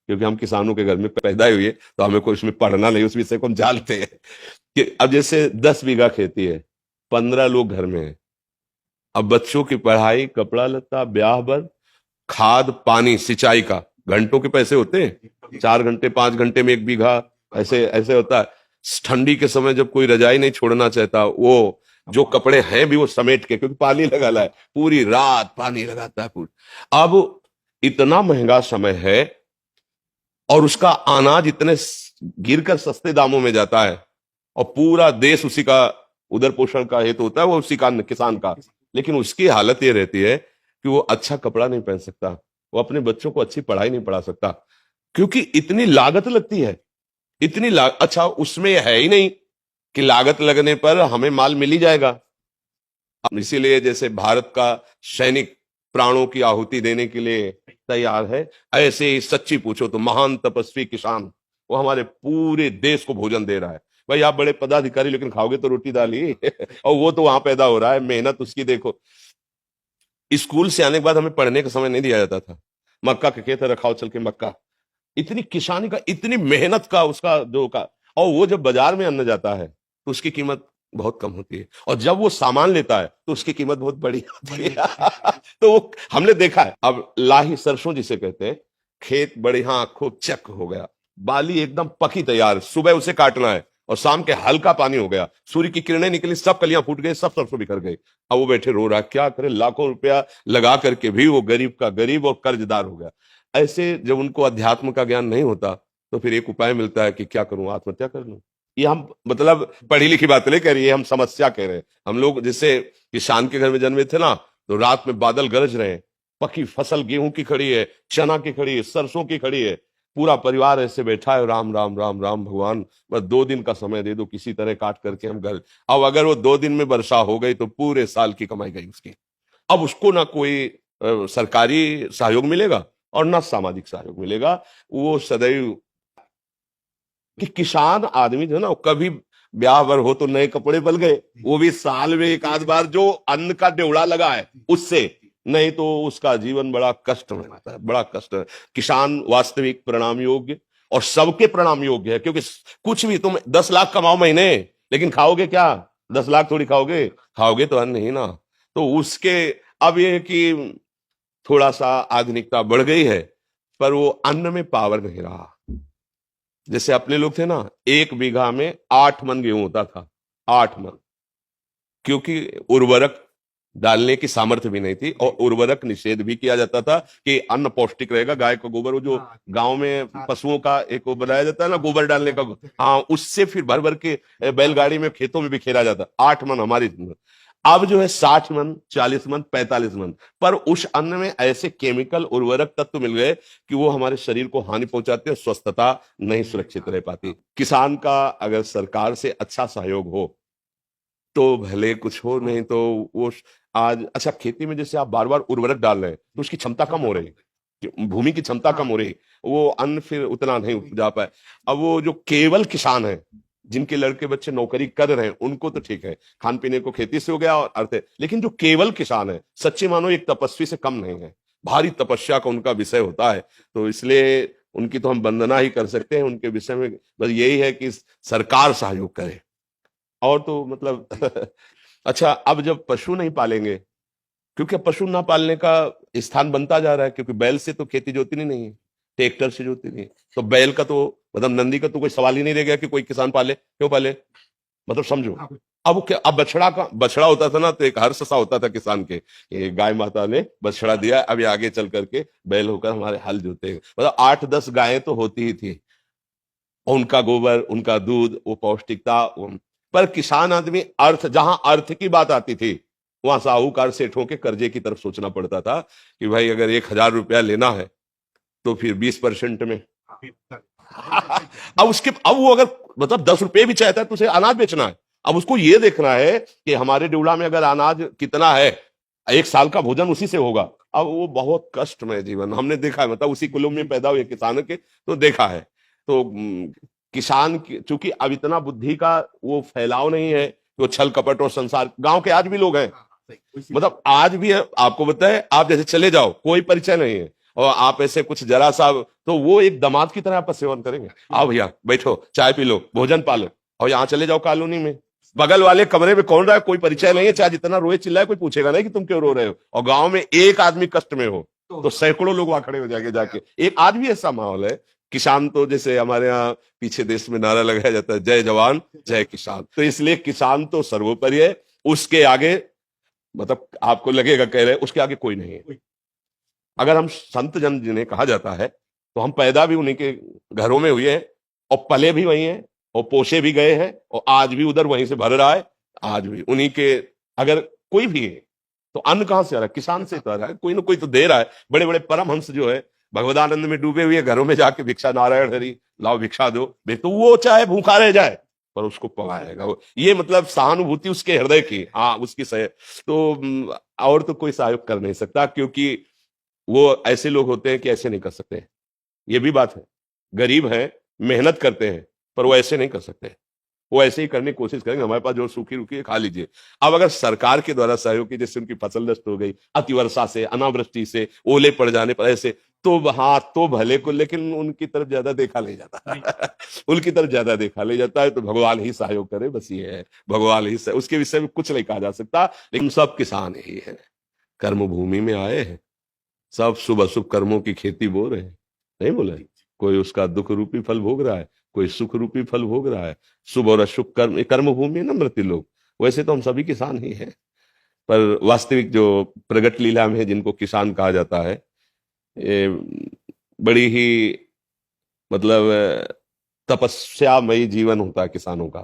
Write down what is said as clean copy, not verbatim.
क्योंकि हम किसानों के घर में पैदा हुए, तो हमें कोई उसमें पढ़ना नहीं, उस विषय को हम जानते हैं कि अब जैसे 10 बीघा खेती है, 15 लोग घर में है। अब बच्चों की पढ़ाई, कपड़ा लत्ता, ब्याह बर, खाद पानी सिंचाई का घंटों के पैसे होते हैं, 4 घंटे 5 घंटे में 1 बीघा, ऐसे ऐसे होता है। ठंडी के समय जब कोई रजाई नहीं छोड़ना चाहता, वो जो कपड़े हैं भी वो समेट के, क्योंकि पानी लगा है, पूरी रात पानी लगाता है पूरी। अब इतना महंगा समय है और उसका अनाज इतने गिरकर सस्ते दामों में जाता है, और पूरा देश उसी का उदर पोषण का हेतु होता है, वो उसी का किसान का। लेकिन उसकी हालत ये रहती है कि वो अच्छा कपड़ा नहीं पहन सकता, वो अपने बच्चों को अच्छी पढ़ाई नहीं पढ़ा सकता, क्योंकि इतनी लागत लगती है। अच्छा, उसमें है ही नहीं कि लागत लगने पर हमें माल मिल ही जाएगा। इसीलिए जैसे भारत का सैनिक प्राणों की आहुति देने के लिए तैयार है, ऐसे ही सच्ची पूछो तो महान तपस्वी किसान, वो हमारे पूरे देश को भोजन दे रहा है। भाई आप बड़े पदाधिकारी, लेकिन खाओगे तो रोटी दाल ही और वो तो वहां पैदा हो रहा है, मेहनत उसकी देखो। स्कूल से आने के बाद हमें पढ़ने का समय नहीं दिया जाता था, मक्का के खेत रखाओ चल के मक्का। इतनी किसानी का, इतनी मेहनत का उसका जो का, और वो जब बाजार में अन्न जाता है तो उसकी कीमत बहुत कम होती है, और जब वो सामान लेता है तो उसकी कीमत बहुत बड़ी होती है तो वो हमने देखा है। अब लाही सरसों जिसे कहते हैं, खेत बढ़िया खूब चक हो गया, बाली एकदम पकी तैयार, सुबह उसे काटना है और शाम के हल्का पानी हो गया, सूर्य की किरणें निकली, सब कलियां फूट गई, सब सरसों बिखर गई। अब वो बैठे रो रहा है, क्या करे, लाखों रुपया लगा करके भी वो गरीब का गरीब और कर्जदार हो गया। ऐसे जब उनको अध्यात्म का ज्ञान नहीं होता तो फिर एक उपाय मिलता है कि क्या करूं, आत्महत्या कर लूं। ये हम मतलब पढ़ी लिखी बात नहीं कह रही है, हम समस्या कह रहे हैं। हम लोग जैसे किसान के घर में जन्मे थे ना, तो रात में बादल गरज रहे हैं, पकी फसल गेहूं की खड़ी है, चना की खड़ी है, सरसों की खड़ी है, पूरा परिवार ऐसे बैठा है, राम राम राम राम भगवान, बस 2 दिन का समय दे दो, किसी तरह काट करके हम घर। अब अगर वो 2 दिन में वर्षा हो गई तो पूरे साल की कमाई गई उसकी। अब उसको ना कोई सरकारी सहयोग मिलेगा और ना सामाजिक सहयोग मिलेगा। वो सदैव कि किसान आदमी जो है ना, कभी ब्याह वर हो तो नए कपड़े बल गए, वो भी साल में एक आध बार जो अन्न का ड्योढ़ा लगा है उससे, नहीं तो उसका जीवन बड़ा कष्ट में रहता है, बड़ा कष्ट है। किसान वास्तविक प्रणाम योग्य और सबके प्रणाम योग्य है, क्योंकि कुछ भी तुम 10 लाख कमाओ महीने, लेकिन खाओगे क्या? 10 लाख थोड़ी खाओगे, खाओगे तो अन्न ही ना। तो उसके अब ये कि थोड़ा सा आधुनिकता बढ़ गई है, पर वो अन्न में पावर नहीं रहा। जैसे अपने लोग थे ना, 1 बीघा में 8 मन गेहूं होता था, 8 मन, क्योंकि उर्वरक डालने की सामर्थ्य भी नहीं थी, और उर्वरक निषेध भी किया जाता था कि अन्न पौष्टिक रहेगा। गाय का गोबर, वो जो गांव में पशुओं का एक वो बनाया जाता है ना, गोबर डालने का, हाँ, उससे फिर भर भर के बैलगाड़ी में खेतों में बिखेरा जाता। 8 मन हमारी। अब जो है 60 मन, 40 मन, 45 मन, पर उस अन्न में ऐसे केमिकल उर्वरक तत्व मिल गए कि वो हमारे शरीर को हानि पहुंचाते हैं, स्वस्थता नहीं सुरक्षित रह पाती। किसान का अगर सरकार से अच्छा सहयोग हो तो भले कुछ हो, नहीं तो वो आज अच्छा, खेती में जैसे आप बार बार उर्वरक डाल रहे हैं तो उसकी क्षमता कम हो रही है, भूमि की क्षमता कम हो रही है, वो अन्न फिर उतना नहीं उपजा पाए। अब वो जो केवल किसान है, जिनके लड़के बच्चे नौकरी कर रहे हैं, उनको तो ठीक है, खान पीने को खेती से हो गया और अर्थ है, लेकिन जो केवल किसान है, सच्चे मानो एक तपस्वी से कम नहीं है, भारी तपस्या का उनका विषय होता है। तो इसलिए उनकी तो हम वंदना ही कर सकते हैं, उनके विषय में बस यही है कि सरकार सहयोग करे, और तो मतलब अच्छा, अब जब पशु नहीं पालेंगे, क्योंकि अब पशु ना पालने का स्थान बनता जा रहा है, क्योंकि बैल से तो खेती जोतनी नहीं है, ट्रैक्टर से जोतनी नहीं है, तो बैल का तो मतलब नंदी का तो कोई सवाल ही नहीं रह गया कि कोई किसान पाले। क्यों पाले, मतलब समझो। अब क्या, अब बछड़ा का, बछड़ा होता था ना तो एक हर्ष सा होता था किसान के, ये गाय माता ने बछड़ा दिया, अब ये आगे चल करके बैल होकर हमारे हल जोते, मतलब 8-10 गायें तो होती ही थी, उनका गोबर, उनका दूध, वो पौष्टिकता पर किसान आदमी अर्थ, जहां अर्थ की बात आती थी वहां साहूकार सेठों के कर्जे की तरफ सोचना पड़ता था कि भाई अगर 1,000 रुपया लेना है तो फिर 20% में अब उसके, अब वो अगर मतलब 10 रुपए भी चाहता है तो उसे अनाज बेचना है। अब उसको ये देखना है कि हमारे ड्यूला में अगर अनाज कितना है, 1 साल का भोजन उसी से होगा। अब वो बहुत कष्टमय जीवन हमने देखा है, मतलब उसी कुलों में पैदा हुए किसानों के तो देखा है। तो किसान चूंकि अब इतना बुद्धि का वो फैलाव नहीं है, वो छल कपट और संसार, गांव के आज भी लोग हैं, मतलब आज भी है, आपको बताए, आप जैसे चले जाओ कोई परिचय नहीं है, और आप ऐसे कुछ जरा सा, तो वो एक दामाद की तरह आपका सेवन करेंगे। आओ भैया बैठो, चाय पी लो, भोजन पालो, और यहाँ चले जाओ कॉलोनी में, बगल वाले कमरे में कौन रहा है, कोई परिचय नहीं है, चाहे जितना रोए चिल्लाए कोई पूछेगा नहीं कि तुम क्यों रो रहे हो। और गांव में एक आदमी कष्ट में हो तो सैकड़ों लोग वहां खड़े हो जाके जाके। एक आज भी ऐसा माहौल है। किसान तो जैसे हमारे यहाँ पीछे देश में नारा लगाया जाता है, जय जवान जय किसान, तो इसलिए किसान तो सर्वोपरि है। उसके आगे मतलब आपको लगेगा कह रहे उसके आगे कोई नहीं है। अगर हम संत जन जिन्हें कहा जाता है, तो हम पैदा भी उन्हीं के घरों में हुए हैं और पले भी वही हैं और पोषे भी गए हैं और आज भी उधर वहीं से भर रहा है। आज भी उन्हीं के, अगर कोई भी है तो अन्न कहां से आ रहा है, किसान से तो आ रहा है, कोई ना कोई तो दे रहा है। बड़े बड़े परमहंस जो है भगवदानंद में डूबे हुए घरों में जाके भिक्षा, नारायण हरि लाओ भिक्षा दो, तो वो चाहे भूखा रह जाए पर उसको पवाएगा। ये मतलब सहानुभूति उसके हृदय की, हाँ उसकी सह तो और तो कोई सहयोग कर नहीं सकता, क्योंकि वो ऐसे लोग होते हैं कि ऐसे नहीं कर सकते। ये भी बात है, गरीब हैं, मेहनत करते हैं, पर वो ऐसे नहीं कर सकते। वो ऐसे ही करने की कोशिश करेंगे, हमारे पास जो सूखी रुकी है खा लीजिए। अब अगर सरकार के द्वारा सहयोग की, जैसे उनकी फसल नष्ट हो गई अतिवर्षा से, अनावृष्टि से, ओले पड़ जाने पर, ऐसे तो हाँ तो भले को, लेकिन उनकी तरफ ज्यादा देखा नहीं जाता उनकी तरफ ज्यादा देखा नहीं जाता है। तो भगवान ही सहयोग करे, बस ये है, भगवान ही उसके विषय में कुछ नहीं कहा जा सकता। लेकिन सब किसान ही है, कर्म भूमि में आए हैं, सब शुभ अशुभ कर्मों की खेती बो रहे हैं। नहीं बोला, कोई उसका दुख रूपी फल भोग रहा है, कोई सुख रूपी फल भोग रहा है। शुभ और अशुभ कर्म, कर्म भूमि है ना मृत्यु लोग। वैसे तो हम सभी किसान ही हैं, पर वास्तविक जो प्रगट लीला में जिनको किसान कहा जाता है, ये बड़ी ही मतलब तपस्यामयी जीवन होता है किसानों का।